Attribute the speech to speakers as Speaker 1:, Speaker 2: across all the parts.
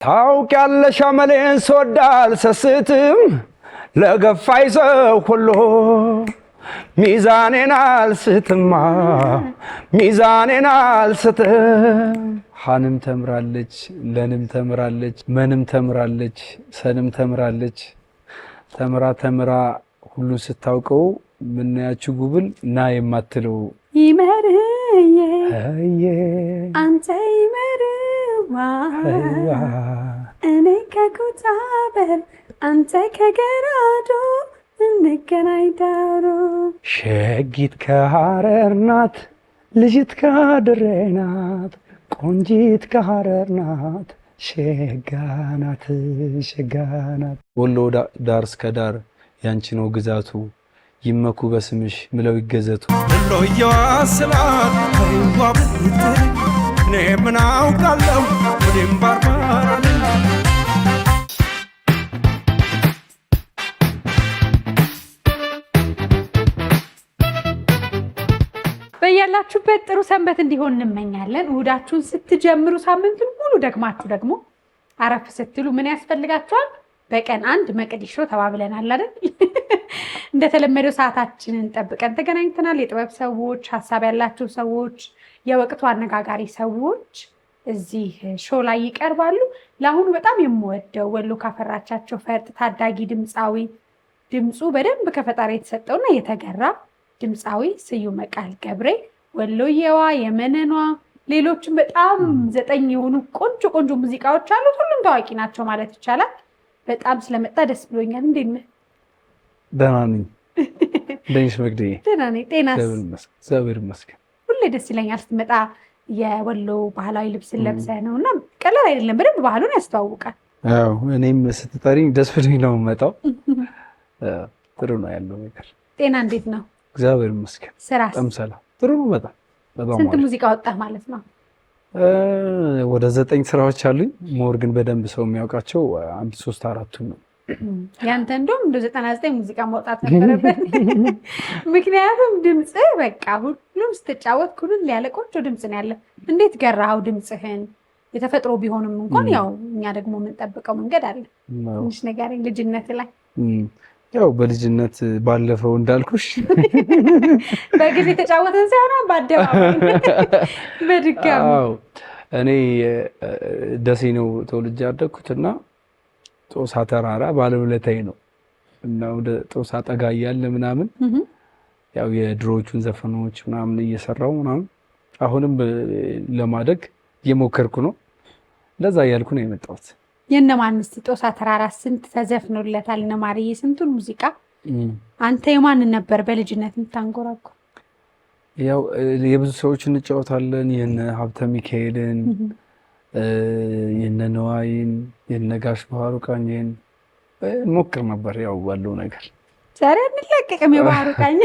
Speaker 1: ታውቂያለሽ አመሌን ስወዳል ሰስትም ለገፋይ ሰው ሁሉ ሚዛኔን አልስትማ ሚዛኔን አልስትም። ሀንም ተምራለች ለንም ተምራለች መንም ተምራለች ሰንም ተምራለች። ተምራ ተምራ ሁሉ ስታውቀው ምናያችሁ ጉብል ና የማትለው
Speaker 2: ይመርዬ አንተ ይመርዋ እኔ ከኩታበር አንተ ከገራዶ እንገናኝ ዳሮ።
Speaker 1: ሸጊት ከሐረር ናት ልጅት ከድሬ ናት ቆንጂት ከሐረር ናት ሸጋ ናት ሸጋ ናት። ወሎ ዳር እስከ ዳር ያንቺ ነው ግዛቱ ይመኩ በስምሽ ምለው ይገዘቱ።
Speaker 3: ሎየዋ ስላት ከይዋ ብትር እኔ ምን አውቃለሁ ወዲም ባርባራል።
Speaker 2: በያላችሁበት ጥሩ ሰንበት እንዲሆን እንመኛለን። እሁዳችሁን ስትጀምሩ ሳምንቱን ሙሉ ደግሞ አረፍ ስትሉ ምን ያስፈልጋችኋል? በቀን አንድ መቅዲሾ ተባብለናል አይደል? እንደተለመደው ሰዓታችንን ጠብቀን ተገናኝተናል። የጥበብ ሰዎች፣ ሀሳብ ያላቸው ሰዎች፣ የወቅቱ አነጋጋሪ ሰዎች እዚህ ሾው ላይ ይቀርባሉ። ለአሁኑ በጣም የምወደው ወሎ ካፈራቻቸው ፈርጥ ታዳጊ ድምፃዊ ድምፁ በደንብ ከፈጣሪ የተሰጠውና የተገራ ድምፃዊ ስዩም ቃል ገብሬ ወሎየዋ የመነኗ ሌሎችም በጣም 9 የሆኑ ቆንጆ ሙዚቃዎች አሉት። ሁሉም ታዋቂ ናቸው ማለት ይቻላል። በጣም ስለመጣ ደስ ብሎኛል። እንዴት ነህ?
Speaker 1: ደህና ነኝ። እንደሽ መግደዬ?
Speaker 2: ደህና ነኝ። ጤናስ?
Speaker 1: እግዚአብሔር ይመስገን።
Speaker 2: ሁሌ ደስ ይለኛል ስትመጣ። የወሎ ባህላዊ ልብስ ለብሰህ ነው እና ቀላል አይደለም። በደንብ ባህሉን ያስተዋውቃል።
Speaker 1: አዎ እኔም ስትጠሪኝ ደስ ብሎኝ ነው የምመጣው። ጥሩ ነው ያለው ነገር።
Speaker 2: ጤና እንዴት ነው?
Speaker 1: እግዚአብሔር ይመስገን።
Speaker 2: ስራስ?
Speaker 1: በጣም ሰላም። ጥሩ ነው በጣም።
Speaker 2: ስንት ሙዚቃ ወጣህ ማለት ነው?
Speaker 1: ወደ 9 ስራዎች አሉኝ። ሞር ግን በደንብ ሰው የሚያውቃቸው 1 3 4 ነው።
Speaker 2: ያንተ እንደውም እንደ 99 ሙዚቃ ማውጣት ነበረበት። ምክንያቱም ድምጽ በቃ ሁሉም ስትጫወት ኩልን ያለ ቆንጆ ድምጽ ነው ያለ። እንዴት ገራኸው ድምጽህን? የተፈጥሮ ቢሆንም እንኳን ያው እኛ ደግሞ የምንጠብቀው መንገድ አለ። ትንሽ ነገር ልጅነት ላይ
Speaker 1: ያው በልጅነት ባለፈው እንዳልኩሽ
Speaker 2: በጊዜ ተጫወተን ሳይሆን በአደባባይ በድጋሚ።
Speaker 1: እኔ ደሴ ነው ተወልጄ ያደግኩትና ጦሳ ተራራ ባለውለታዬ ነው እና ወደ ጦሳ ጠጋ እያለ ምናምን ያው የድሮዎቹን ዘፈኖች ምናምን እየሰራው ምናምን አሁንም ለማደግ እየሞከርኩ ነው። ለዛ እያልኩ ነው የመጣሁት።
Speaker 2: የነማንስ ጦሳ ተራራ ስንት ተዘፍኖለታል? እነ ማርዬ ስንቱን ሙዚቃ። አንተ የማንን ነበር በልጅነት የምታንጎራጉ?
Speaker 1: ያው የብዙ ሰዎች እንጫወታለን። የነ ሀብተ ሚካኤልን፣ የነ ነዋይን፣ የነ ጋሽ ባህሩ ቃኝን ሞክር ነበር። ያው ባለው ነገር
Speaker 2: ዛሬ እንለቀቅም። የባህሩ ቃኝ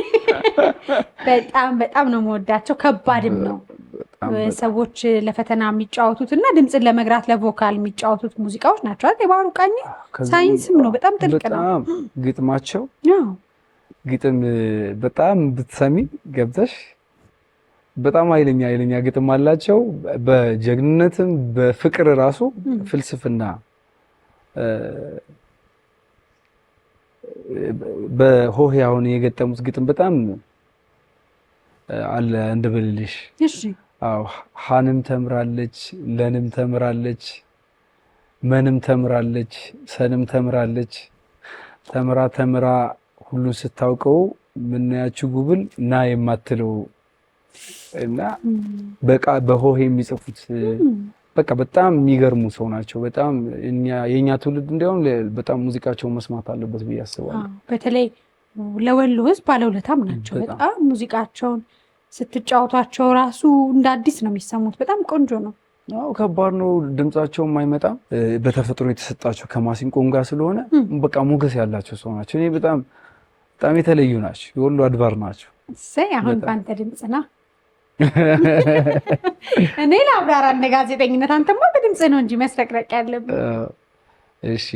Speaker 2: በጣም ነው የምወዳቸው። ከባድም ነው ሰዎች ለፈተና የሚጫወቱት እና ድምፅን ለመግራት ለቮካል የሚጫወቱት ሙዚቃዎች ናቸው። የባህሩ ቃኝ ሳይንስም ነው፣ በጣም ጥልቅ ነው
Speaker 1: ግጥማቸው። ግጥም በጣም ብትሰሚ ገብተሽ በጣም ኃይለኛ ግጥም አላቸው። በጀግንነትም በፍቅር ራሱ ፍልስፍና በሆሄ አሁን የገጠሙት ግጥም በጣም አለ እንደበልልሽ።
Speaker 2: እሺ
Speaker 1: አዎ ሀንም ተምራለች ለንም ተምራለች መንም ተምራለች ሰንም ተምራለች። ተምራ ተምራ ሁሉ ስታውቀው ምናያችሁ ጉብል ና የማትለው እና በቃ በሆሄ የሚጽፉት በቃ በጣም የሚገርሙ ሰው ናቸው። በጣም የኛ ትውልድ እንዲያውም በጣም ሙዚቃቸውን መስማት አለበት ብዬ አስባለሁ።
Speaker 2: በተለይ ለወሎ ሕዝብ ባለውለታም ናቸው። በጣም ሙዚቃቸውን ስትጫወቷቸው ራሱ እንደ አዲስ ነው የሚሰሙት። በጣም ቆንጆ ነው።
Speaker 1: አዎ ከባድ ነው። ድምጻቸውም አይመጣም። በተፈጥሮ የተሰጣቸው ከማሲንቆም ጋር ስለሆነ በቃ ሞገስ ያላቸው ሰው ናቸው። እኔ በጣም የተለዩ ናቸው። የወሎ አድባር ናቸው።
Speaker 2: እሰይ አሁን ባንተ ድምጽና እኔ ለአብራራ እንደ ጋዜጠኝነት አንተማ በድምጽ ነው እንጂ መስረቅረቅ ያለብን።
Speaker 1: እሺ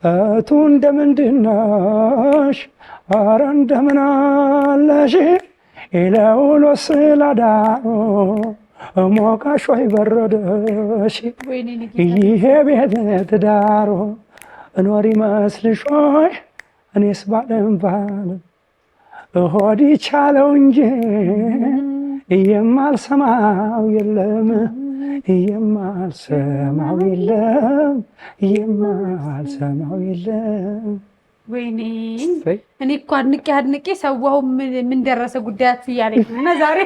Speaker 1: አቱ እንደምንድናሽ ኧረ እንደምን አለሽ ይለውሎ ስላዳሩ ሞቃሽ ወይ በረደሽ ይሄ ቤት ትዳሩ እኖር ይመስልሽ ወይ እኔስ ባለም ሆድ ቻለው እንጂ የማልሰማው የለም የማልሰማው የለም።
Speaker 2: ወይኔ እኔ እኮ አድንቄ ሰዋው ምን ደረሰ ጉዳያችሁ እያለኝ ነው። እና ዛሬ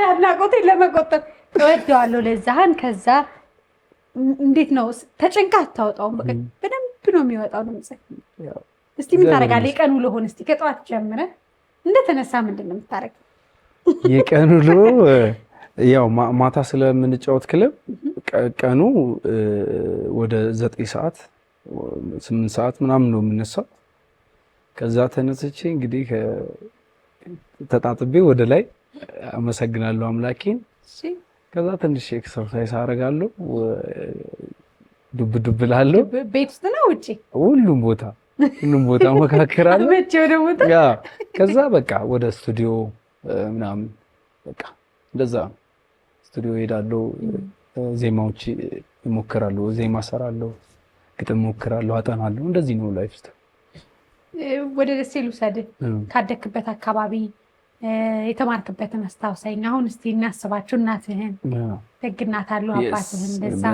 Speaker 2: አድናቆቴን ለመቆጠብ እወደዋለሁ ለዛህን። ከዛ እንዴት ነው ተጨንቃ አታወጣውም? በቃ በደንብ ነው የሚወጣው ድምጽ። እስቲ ምን ታደርጋለህ? የቀን ውሎህን እስቲ ከጠዋት ጀምረህ እንደተነሳ ምንድን ነው የምታደርገው?
Speaker 1: የቀን ውሎ ያው ማታ ስለምንጫወት ክለብ ቀኑ ወደ 9 ሰዓት 8 ሰዓት ምናምን ነው የምነሳው። ከዛ ተነስቼ እንግዲህ ተጣጥቤ ወደ ላይ አመሰግናለሁ አምላኬን። ከዛ ትንሽ ኤክሰርሳይዝ አደርጋለሁ፣ ዱብ ዱብ እላለሁ።
Speaker 2: ቤት ውስጥ ነው ውጪ?
Speaker 1: ሁሉም ቦታ መካከራለሁ። ያ ከዛ በቃ ወደ ስቱዲዮ ምናምን በቃ እንደዛ ስቱዲዮ ሄዳለሁ። ዜማዎች እሞክራለሁ፣ ዜማ እሰራለሁ፣ ግጥም እሞክራለሁ፣ አጠናለሁ። እንደዚህ ነው ላይፍ ስታይል።
Speaker 2: ወደ ደሴ ልውሰድህ። ካደክበት አካባቢ የተማርክበትን አስታውሰኝ። አሁን እስቲ እናስባችሁ። እናትህን ደግ እናት አሉ፣ አባትህን እንደዛ።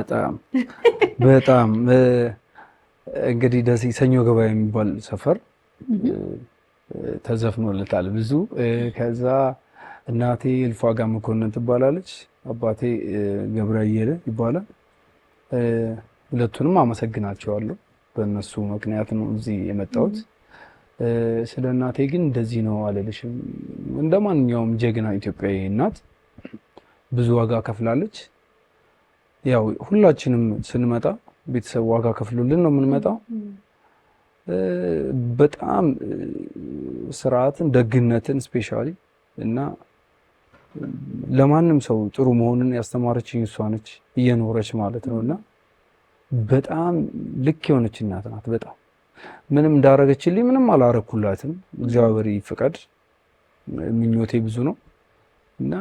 Speaker 1: በጣም እንግዲህ ደሴ ሰኞ ገበያ የሚባል ሰፈር ተዘፍኖለታል ብዙ። ከዛ እናቴ እልፏጋ መኮንን ትባላለች፣ አባቴ ገብረአየለ ይባላል። ሁለቱንም አመሰግናቸዋለሁ። በእነሱ ምክንያት ነው እዚህ የመጣሁት። ስለ እናቴ ግን እንደዚህ ነው አልልሽም። እንደ ማንኛውም ጀግና ኢትዮጵያዊ እናት ብዙ ዋጋ ከፍላለች። ያው ሁላችንም ስንመጣ ቤተሰብ ዋጋ ከፍሎልን ነው የምንመጣው። በጣም ስርዓትን፣ ደግነትን ስፔሻሊ እና ለማንም ሰው ጥሩ መሆንን ያስተማረችኝ እሷ ነች፣ እየኖረች ማለት ነው። እና በጣም ልክ የሆነች እናት ናት። በጣም ምንም እንዳረገችልኝ ምንም አላረኩላትም። እግዚአብሔር ይፍቀድ፣ ምኞቴ ብዙ ነው እና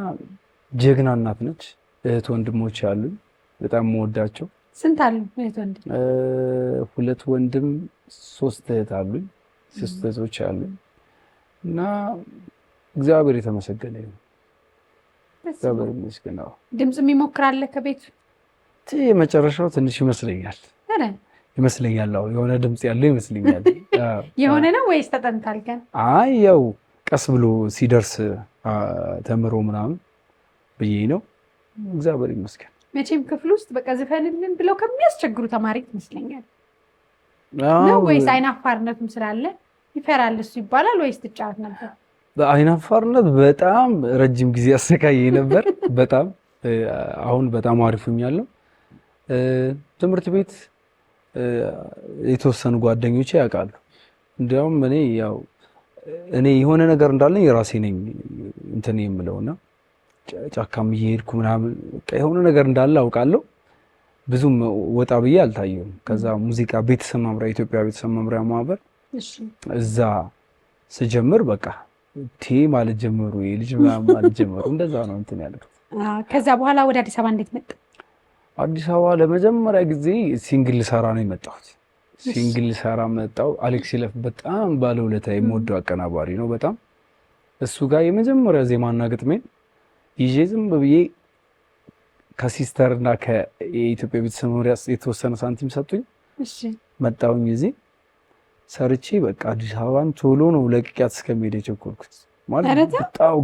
Speaker 1: ጀግና እናት ነች። እህት ወንድሞች አሉኝ በጣም የምወዳቸው።
Speaker 2: ስንት አሉ እህት ወንድም?
Speaker 1: 2 ወንድም 3 እህት አሉኝ። 6 እህቶች አሉኝ እና እግዚአብሔር የተመሰገነ ይሁን። እግዚአብሔር ይመስገን።
Speaker 2: ድምጽ የሚሞክራለ ከቤት
Speaker 1: መጨረሻው ትንሽ ይመስለኛል የሆነ ድምጽ ያለው ይመስለኛል።
Speaker 2: የሆነ ነው ወይስ ተጠንታል? ግን
Speaker 1: አይ ያው ቀስ ብሎ ሲደርስ ተምሮ ምናምን ብዬ ነው። እግዚአብሔር ይመስገን።
Speaker 2: መቼም ክፍል ውስጥ በቃ ዝፈንልን ብለው ከሚያስቸግሩ ተማሪ ይመስለኛል ነው ወይስ አይናፋርነቱም ስላለ ይፈራል እሱ ይባላል ወይስ ትጫወት ነበር?
Speaker 1: በአይናፋርነት በጣም ረጅም ጊዜ አሰቃየኝ ነበር። በጣም አሁን በጣም አሪፉኛለሁ። ትምህርት ቤት የተወሰኑ ጓደኞቼ ያውቃሉ። እንዲያውም እኔ የሆነ ነገር እንዳለኝ የራሴ ነኝ እንትን የምለውና ጫካም እየሄድኩ ምናምን የሆነ ነገር እንዳለ አውቃለሁ። ብዙም ወጣ ብዬ አልታየሁም። ከዛ ሙዚቃ ቤተሰብ መምሪያ፣ ኢትዮጵያ ቤተሰብ መምሪያ ማህበር እዛ ስጀምር በቃ ማለት ጀመሩ፣ ልጅ ማለት ጀመሩ። እንደዛ ነው እንትን ያልኩት።
Speaker 2: ከዛ በኋላ ወደ አዲስ አበባ እንዴት መጣ?
Speaker 1: አዲስ አበባ ለመጀመሪያ ጊዜ ሲንግል ሰራ ነው የመጣሁት። ሲንግል ሰራ መጣሁ። አሌክስ ይለፍ በጣም ባለውለታ የምወደው አቀናባሪ ነው በጣም። እሱ ጋር የመጀመሪያ ዜማና ግጥሜን ይዤ ዝም ብዬ ከሲስተር እና ከኢትዮጵያ ቤተሰብ መምሪያ የተወሰነ ሳንቲም ሰጡኝ። መጣሁኝ እዚህ ሰርቼ በቃ አዲስ አበባን ቶሎ ነው ለቅቄያት እስከሚሄድ የቸኮልኩት። ማለት በጣም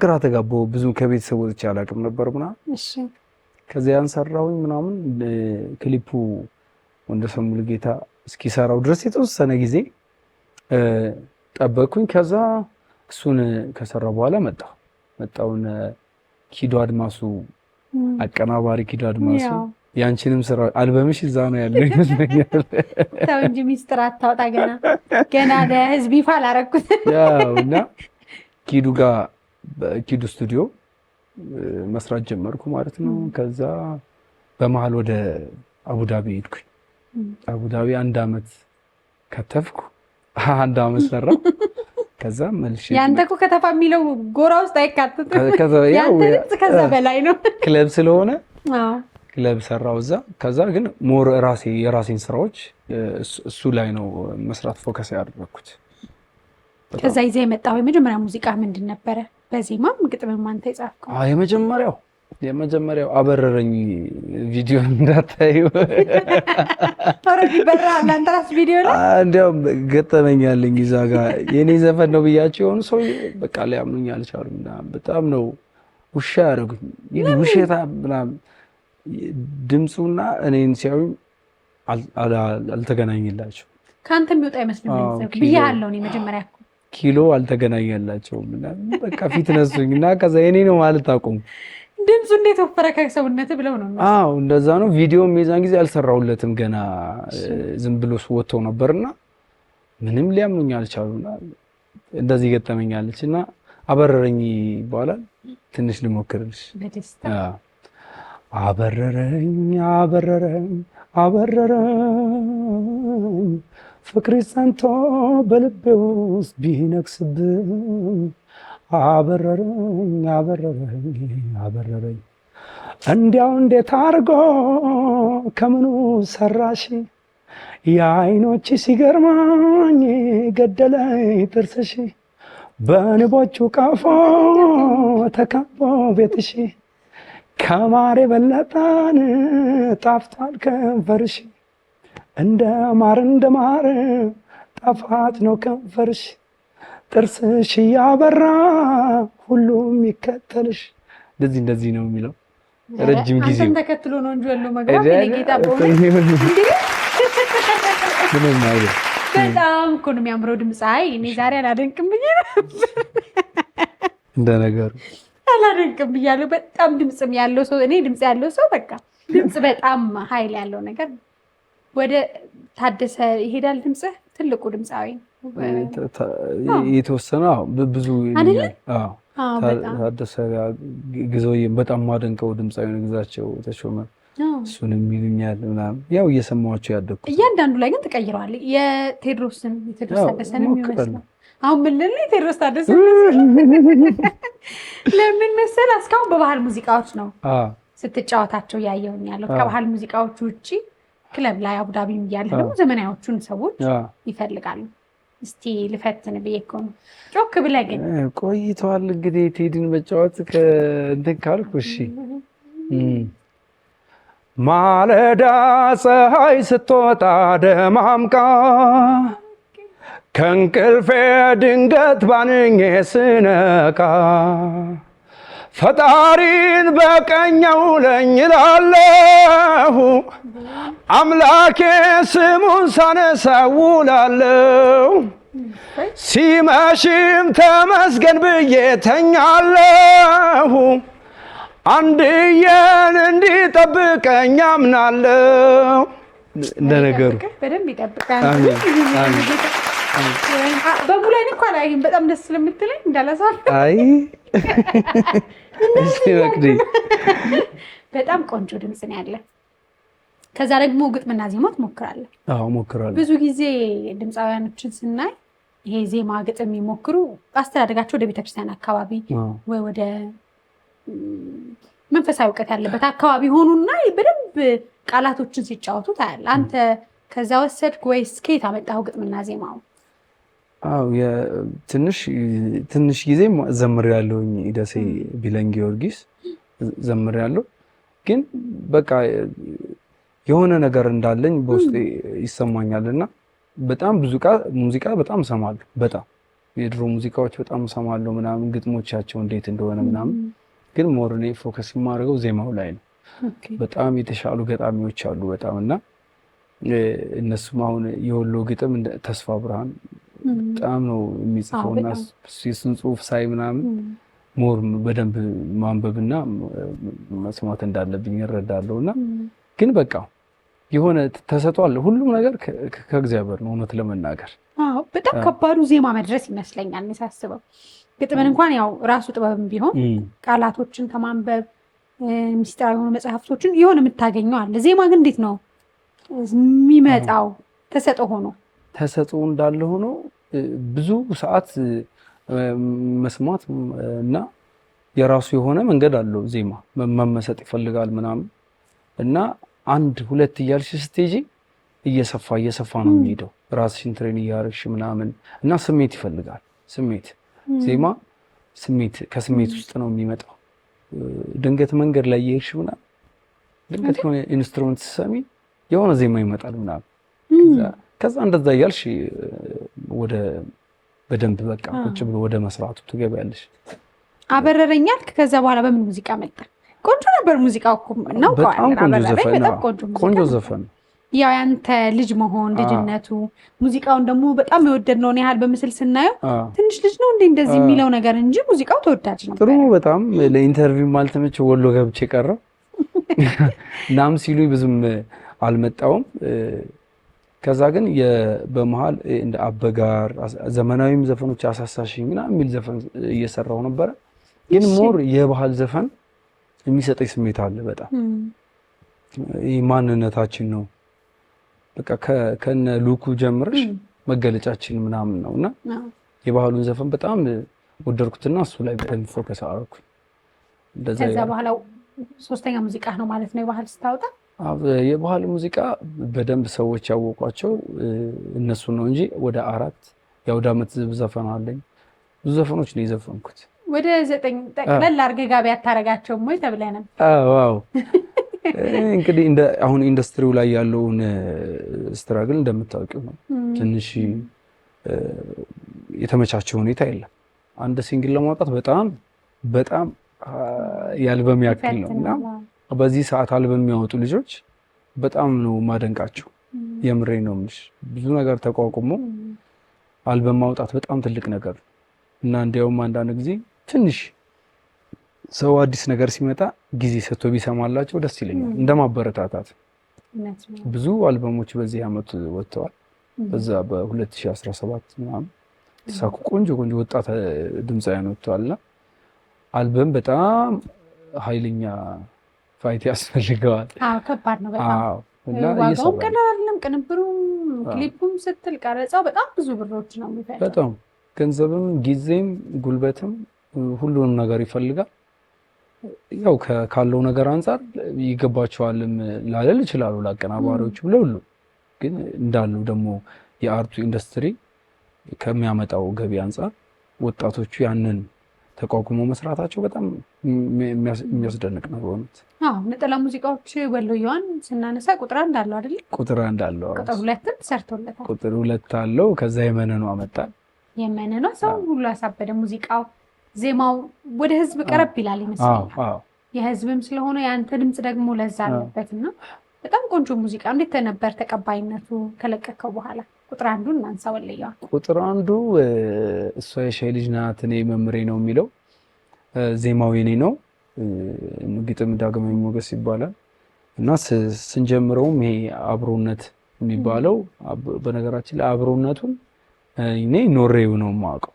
Speaker 1: ግራ ተጋባሁ። ብዙ ከቤተሰብ ወጥቼ አላውቅም ነበር ምናምን። ከዚያን ሰራሁኝ ምናምን። ክሊፑ ወንደሰን ሙሉጌታ እስኪሰራው ድረስ የተወሰነ ጊዜ ጠበቅኩኝ። ከዛ እሱን ከሰራ በኋላ መጣውን ኪዶ አድማሱ አቀናባሪ ኪዶ አድማሱ ያንቺንም ስራ አልበምሽ እዛ ነው ያለው ይመስለኛል።
Speaker 2: ተው እንጂ ሚስጥር አታውጣ። ገና ለህዝብ ይፋ አላረኩት።
Speaker 1: ያው እና ኪዱ ጋር በኪዱ ስቱዲዮ መስራት ጀመርኩ ማለት ነው። ከዛ በመሀል ወደ አቡዳቢ ሄድኩኝ። አቡዳቢ 1 ዓመት ከተፍኩ 1 ዓመት ሰራው። ከዛ መልሼ
Speaker 2: ያንተ እኮ ከተፋ የሚለው ጎራ ውስጥ አይካተትም። ያንተ ድምፅ ከዛ በላይ ነው።
Speaker 1: ክለብ ስለሆነ ክለብ ሰራው እዛ። ከዛ ግን ሞር የራሴን ስራዎች እሱ ላይ ነው መስራት ፎከስ ያደረኩት።
Speaker 2: ከዛ ይዘህ የመጣው የመጀመሪያ ሙዚቃ ምንድን ነበረ? በዜማም ግጥምም አንተ የጻፍከው? የመጀመሪያው አበረረኝ ቪዲዮ እንዳታዩ ኦሬዲ በራ አንተ ራስ ቪዲዮ ላይ
Speaker 1: እንዲያውም ገጠመኛለኝ እዛ ጋር የኔ ዘፈን ነው ብያቸው የሆኑ ሰው በቃ ሊያምኑኝ አልቻሉም። በጣም ነው ውሻ ያደረጉኝ። ውሸታ ምናምን ድምፁና እኔን ሲያዩኝ አልተገናኘላቸው።
Speaker 2: ከአንተ የሚወጣ አይመስልም ብያለሁ። እኔ መጀመሪያ
Speaker 1: ኪሎ አልተገናኘላቸውም እና በቃ ፊት ነሱኝ እና ከዛ የኔ ነው ማለት አቆሙ።
Speaker 2: ድምፁ እንዴት ወፈረ ከሰውነት ብለው ነው?
Speaker 1: አዎ እንደዛ ነው። ቪዲዮም የዛን ጊዜ አልሰራሁለትም ገና ዝም ብሎ ወጥቶ ነበርና ምንም ሊያምኑኝ አልቻሉና እንደዚህ ገጠመኛለች እና አበረረኝ ይባላል። ትንሽ ልሞክርልሽ። አበረረኝ አበረረኝ አበረረኝ ፍቅር ጸንቶ በልቤ ውስጥ ቢነግስብኝ አበረረኝ አበረረኝ አበረረኝ እንዲያው እንዴት አድርጎ ከምኑ ሰራሽ የዓይኖች ሲገርማኝ ገደለኝ ጥርስሽ በንቦቹ ቀፎ ተከቦ ቤትሽ ከማር የበለጠን ጣፍቷል ከንፈርሽ እንደ ማር ጣፋጭ ነው ከንፈርሽ ጥርስሽ ያበራ ሁሉም ይከተልሽ። እንደዚህ ነው የሚለው። ረጅም ጊዜ
Speaker 2: አንተን ተከትሎ ነው እንጂ ያለው መግባት የጌታ በጣም እኮ ነው የሚያምረው ድምፅ። አይ እኔ ዛሬ አላደንቅም ብዬ
Speaker 1: እንደነገሩ
Speaker 2: አላደንቅም ብያለሁ። በጣም ድምፅም ያለው ሰው እኔ ድምፅ ያለው ሰው በቃ ድምፅ በጣም ኃይል ያለው ነገር ወደ ታደሰ ይሄዳል። ድምፅህ ትልቁ ድምፃዊ
Speaker 1: የተወሰነ ብዙ ታደሰ ግዘውዬም በጣም ማደንቀው ድምፃዊ ነው ግዛቸው ተሾመ። እሱንም ይሉኛል ምናምን ያው እየሰማኋቸው ያደኩት።
Speaker 2: እያንዳንዱ ላይ ግን ተቀይረዋል። የቴዎድሮስ ታደሰንም ይመስላል። አሁን ምን ልል ቴዎድሮስ ታደሰ ለምን መሰል እስካሁን በባህል ሙዚቃዎች ነው ስትጫወታቸው ያየሁኝ ያለው። ከባህል ሙዚቃዎች ውጪ ክለብ ላይ አቡዳቢም እያለ ደግሞ ዘመናዎቹን ሰዎች ይፈልጋሉ። እስቲ ልፈትን ብዬ እኮ ነው። ጮክ ብለህ ግን
Speaker 1: ቆይተዋል እንግዲህ ቴዲን መጫወት ከእንትን ካልኩ እሺ። ማለዳ ፀሐይ ስትወጣ ደማምቃ ከእንቅልፌ ድንገት ባንኜ ስነቃ ፈጣሪን በቀኘው ለኝ እላለሁ አምላኬ ስሙን ሳነሳው ውላለሁ ሲመሽም ተመስገን ብዬ ተኛለሁ አንድዬን እንዲጠብቀኝ አምናለሁ። እንደነገሩ
Speaker 2: በደንብ ይጠብቃል። በሙላን እኮ አላየህም። በጣም ደስ ስለምትለኝ እንዳላሳፍ
Speaker 1: አይ እሺ ወቅዲ
Speaker 2: በጣም ቆንጆ ድምፅ ነው ያለ። ከዛ ደግሞ ግጥምና ዜማ ትሞክራለህ?
Speaker 1: አዎ ሞክራለሁ።
Speaker 2: ብዙ ጊዜ ድምፃውያኖችን ስናይ ይሄ ዜማ ግጥም የሚሞክሩ አስተዳደጋቸው ወደ ቤተክርስቲያን አካባቢ ወይ ወደ መንፈሳዊ እውቀት ያለበት አካባቢ ሆኑና በደንብ ቃላቶችን ሲጫወቱ ታያለህ። አንተ ከዛ ወሰድክ ወይስ ከየት አመጣኸው ግጥምና ዜማው?
Speaker 1: አዎ ትንሽ ጊዜ ዘምሬያለሁኝ። ደሴ ቢለን ጊዮርጊስ ዘምሬያለሁ። ግን በቃ የሆነ ነገር እንዳለኝ በውስጤ ይሰማኛልና በጣም ብዙ ሙዚቃ በጣም እሰማለሁ። በጣም የድሮ ሙዚቃዎች በጣም እሰማለሁ ምናምን ግጥሞቻቸው እንዴት እንደሆነ ምናምን። ግን ሞር እኔ ፎከስ የማደርገው ዜማው ላይ ነው። በጣም የተሻሉ ገጣሚዎች አሉ በጣም እና እነሱም አሁን የወሎ ግጥም ተስፋ ብርሃን በጣም ነው የሚጽፈውና የሱን ጽሁፍ ሳይ ምናምን ሞር በደንብ ማንበብና መስማት እንዳለብኝ እረዳለሁና ግን በቃ የሆነ ተሰጥቷል። ሁሉም ነገር ከእግዚአብሔር ነው እውነት ለመናገር።
Speaker 2: አዎ በጣም ከባዱ ዜማ መድረስ ይመስለኛል ሳስበው። ግጥምን እንኳን ያው ራሱ ጥበብም ቢሆን ቃላቶችን ከማንበብ ሚስጥራዊ የሆኑ መጽሐፍቶችን የሆነ የምታገኘው አለ። ዜማ ግን እንዴት ነው የሚመጣው? ተሰጥኦ ሆኖ
Speaker 1: ተሰጥኦ እንዳለ ሆኖ ብዙ ሰዓት መስማት እና የራሱ የሆነ መንገድ አለው ዜማ መመሰጥ ይፈልጋል ምናምን እና አንድ ሁለት እያልሽ ስትሄጂ እየሰፋ ነው የሚሄደው ራስሽን ትሬን እያደረግሽ ምናምን እና ስሜት ይፈልጋል ስሜት ዜማ ስሜት ከስሜት ውስጥ ነው የሚመጣው ድንገት መንገድ ላይ እየሄድሽ ምናምን ድንገት የሆነ ኢንስትሩመንት ስትሰሚ የሆነ ዜማ ይመጣል ምናምን ከዛ እንደዛ እያልሽ ወደ በደንብ በቃ ቁጭ ብሎ ወደ መስራቱ ትገቢያለሽ
Speaker 2: አበረረኝ አልክ ከዛ በኋላ በምን ሙዚቃ መጣ ቆንጆ ነበር ሙዚቃው እኮ ነው
Speaker 1: ቆንጆ ዘፈን
Speaker 2: ያው ያንተ ልጅ መሆን ልጅነቱ ሙዚቃውን ደግሞ በጣም የወደድነውን ያህል በምስል ስናየው ትንሽ ልጅ ነው እንዴ እንደዚህ የሚለው ነገር እንጂ ሙዚቃው ተወዳጅ ነው
Speaker 1: ጥሩ በጣም ለኢንተርቪው ማልተመቸ ወሎ ገብቼ ቀረው ናም ሲሉኝ ብዙም አልመጣውም ከዛ ግን በመሃል እንደ አበጋር ዘመናዊም ዘፈኖች አሳሳሽኝ ምናምን የሚል ዘፈን እየሰራው ነበር ግን ሞር የባህል ዘፈን የሚሰጠኝ ስሜት አለ በጣም ይሄ ማንነታችን ነው በቃ ከነ ሉኩ ጀምረሽ መገለጫችን ምናምን ነውና የባህሉን ዘፈን በጣም ወደድኩትና እሱ ላይ በደንብ ፎከስ አደረኩ
Speaker 2: ከዛ በኋላ ሶስተኛ ሙዚቃ ነው ማለት ነው የባህል ስታወጣ
Speaker 1: የባህል ሙዚቃ በደንብ ሰዎች ያወቋቸው እነሱ ነው እንጂ ወደ 4 የአውደ ዓመት ዘፈን አለኝ ብዙ ዘፈኖች ነው የዘፈንኩት
Speaker 2: ወደ 9 ጠቅለል አድርገህ ጋቢ አታረጋቸውም ወይ ተብለናል
Speaker 1: ዋው እንግዲህ እንደ አሁን ኢንዱስትሪው ላይ ያለውን ስትራግል እንደምታውቂው ነው ትንሽ የተመቻቸ ሁኔታ የለም አንድ ሲንግል ለማውጣት በጣም የአልበም ያክል ነውና በዚህ ሰዓት አልበም የሚያወጡ ልጆች በጣም ነው ማደንቃቸው የምሬ ነው ምንሽ ብዙ ነገር ተቋቁሞ አልበም ማውጣት በጣም ትልቅ ነገር እና እንዲያውም አንዳንድ ጊዜ ትንሽ ሰው አዲስ ነገር ሲመጣ ጊዜ ሰጥቶ ቢሰማላቸው ደስ ይለኛል እንደማበረታታት ብዙ አልበሞች በዚህ አመት ወጥተዋል በዛ በ2017 ምናምን ተሳኩ ቆንጆ ወጣት ድምጻውያን ወጥተዋልና አልበም በጣም ኃይለኛ ፋይት ያስፈልገዋል
Speaker 2: ከባድ ነው በጣም እና ዋጋውም ቀላል አይደለም ቅንብሩም ክሊፑም ስትል ቀረጻው በጣም ብዙ ብሮች ነው የሚፈልገው
Speaker 1: በጣም ገንዘብም ጊዜም ጉልበትም ሁሉንም ነገር ይፈልጋል ያው ካለው ነገር አንፃር ይገባቸዋልም ላለል ይችላሉ ለአቀናባሪዎች ሁሉ ግን እንዳለው ደግሞ የአርቱ ኢንዱስትሪ ከሚያመጣው ገቢ አንፃር ወጣቶቹ ያንን ተቋቁሞ መስራታቸው በጣም የሚያስደንቅ ነው በእውነት
Speaker 2: ነጠላ ሙዚቃዎች ወሎዬዋን ስናነሳ ቁጥር 1 አለው አይደል
Speaker 1: ቁጥር 1 አለው
Speaker 2: ቁጥር 2 ተሰርቶለታል
Speaker 1: ቁጥር 2 አለው ከዛ የመነኑ አመጣል
Speaker 2: የመነኑ ሰው ሁሉ ያሳበደ ሙዚቃው ዜማው ወደ ህዝብ ቀረብ ይላል ይመስላል የህዝብም ስለሆነ ያንተ ድምጽ ደግሞ ለዛ አለበትና በጣም ቆንጆ ሙዚቃ እንዴት ነበር ተቀባይነቱ ከለቀቀው በኋላ ቁጥር 1 እናንሳ ወሎዬዋ
Speaker 1: ቁጥር 1 እሷ የሻይ ልጅ ናት እኔ መምሬ ነው የሚለው ዜማው የኔ ነው ግጥም ዳግማዊ ሞገስ ይባላል እና ስንጀምረውም ይሄ አብሮነት የሚባለው በነገራችን ላይ አብሮነቱን እኔ ኖሬው ነው የማውቀው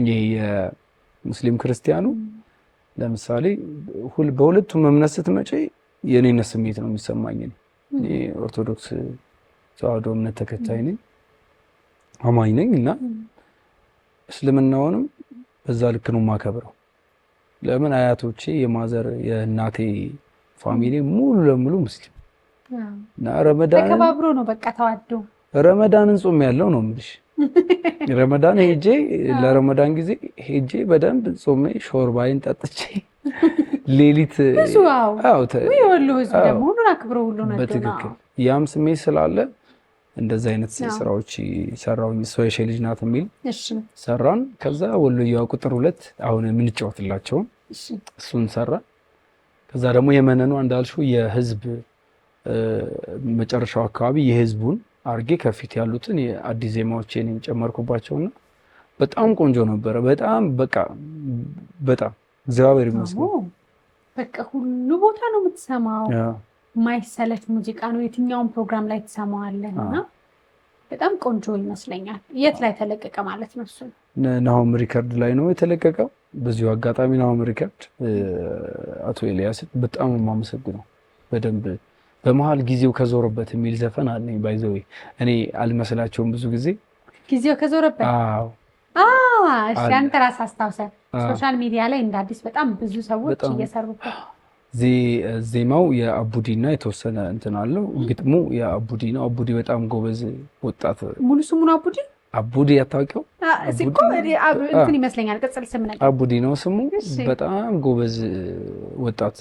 Speaker 1: ይሄ የሙስሊም ክርስቲያኑ ለምሳሌ በሁለቱም እምነት ስትመጪ የኔነት ስሜት ነው የሚሰማኝ እኔ ኦርቶዶክስ ተዋህዶ እምነት ተከታይ ነኝ አማኝ ነኝ እና እስልምናውንም በዛ ልክ ነው የማከብረው ለምን አያቶቼ የማዘር የእናቴ ፋሚሊ ሙሉ ለሙሉ ሙስሊም እና ረመዳን
Speaker 2: ተከባብሮ ነው በቃ ተዋዶ
Speaker 1: ረመዳንን ጾም ያለው ነው የምልሽ ረመዳን ሄጄ ለረመዳን ጊዜ ሄጄ በደንብ ጾሜ ሾርባይን ጠጥቼ ሌሊት
Speaker 2: ወሎ ህዝብ ደግሞ ሁሉን አክብሮ ሁሉ ነው
Speaker 1: በትክክል ያም ስሜት ስላለ እንደዛ አይነት ስራዎች ሰራውኝ ሰው የሻይ ልጅ ናት የሚል ሰራን ከዛ ወሎዬዋ ቁጥር 2 አሁን የምንጫወትላቸው እሱን ሰራ ከዛ ደግሞ የመነኑ እንዳልሽው የህዝብ መጨረሻው አካባቢ የህዝቡን አርጌ ከፊት ያሉትን የአዲስ ዜማዎችን ጨመርኩባቸውና በጣም ቆንጆ ነበር በጣም በጣም እግዚአብሔር ይመስገን
Speaker 2: በቃ ሁሉ ቦታ ነው የምትሰማው ማይሰለች ሙዚቃ ነው የትኛውን ፕሮግራም ላይ ትሰማዋለህና በጣም ቆንጆ ይመስለኛል የት ላይ ተለቀቀ ማለት ነው እሱ
Speaker 1: ናሆም ሪከርድ ላይ ነው የተለቀቀው በዚሁ አጋጣሚ ናሆም ሪከርድ አቶ ኤልያስ በጣም ማመሰግነው በደንብ በመሃል ጊዜው ከዞረበት የሚል ዘፈን አለኝ ባይዘው እኔ አልመስላቸውም ብዙ ጊዜ
Speaker 2: ጊዜው ከዞረበት
Speaker 1: አዎ
Speaker 2: እሺ አንተ ራስህ አስታውሰን ሶሻል ሚዲያ ላይ እንደ አዲስ በጣም ብዙ ሰዎች እየሰሩበት
Speaker 1: ዜማው የአቡዲና የተወሰነ እንትን አለው ግጥሙ የአቡዲ ነው አቡዲ በጣም ጎበዝ ወጣት
Speaker 2: ሙሉ ስሙን አቡዲ
Speaker 1: ያታውቀው
Speaker 2: እኮ እንትን ይመስለኛል ቅጽል ስም ነገር
Speaker 1: አቡዲ ነው ስሙ በጣም ጎበዝ ወጣት